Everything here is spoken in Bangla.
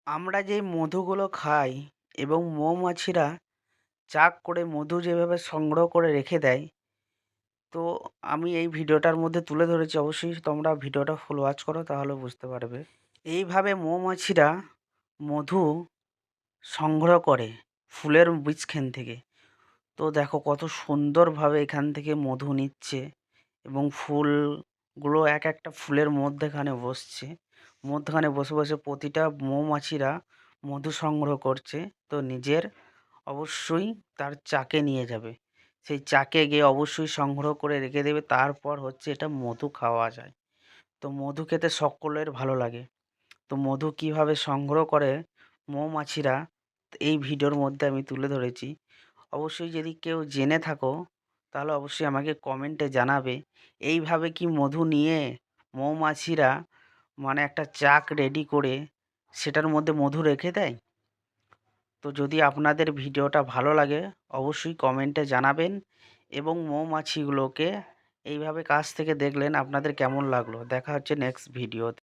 আমরা যেই মধুগুলো খাই এবং মৌমাছিরা চাক করে মধু যেভাবে সংগ্রহ করে রেখে দেয়, তো আমি এই ভিডিওটার মধ্যে তুলে ধরেছি। অবশ্যই তোমরা ভিডিওটা ফুল ওয়াচ করো, তাহলে বুঝতে পারবে। এইভাবে মৌমাছিরা মধু সংগ্রহ করে ফুলের বীজখান থেকে। তো দেখো কত সুন্দরভাবে এখান থেকে মধু নিচ্ছে এবং ফুলগুলো এক একটা ফুলের মধ্যেখানে বসছে। মধ্যখানে বসে বসে প্রতিটা মৌমাছিরা মধু সংগ্রহ করছে। তো নিজের অবশ্যই তার চাকে নিয়ে যাবে। সেই চাকে গিয়ে অবশ্যই সংগ্রহ করে রেখে দেবে। তারপর হচ্ছে এটা মধু খাওয়া যায়। তো মধু খেতে সকলের ভালো লাগে। তো মধু কীভাবে সংগ্রহ করে মৌমাছিরা, এই ভিডিওর মধ্যে আমি তুলে ধরেছি। অবশ্যই যদি কেউ জেনে থাকো তাহলে অবশ্যই আমাকে কমেন্টে জানাবে। এইভাবে কি মধু নিয়ে মৌমাছিরা মানে একটা চাক রেডি করে সেটার মধ্যে মধু রেখে দেয়? তো যদি আপনাদের ভিডিওটা ভালো লাগে অবশ্যই কমেন্টে জানাবেন এবং মৌমাছিগুলোকে এইভাবে কাছ থেকে দেখলেন আপনাদের কেমন লাগলো। দেখা হচ্ছে নেক্সট ভিডিওতে।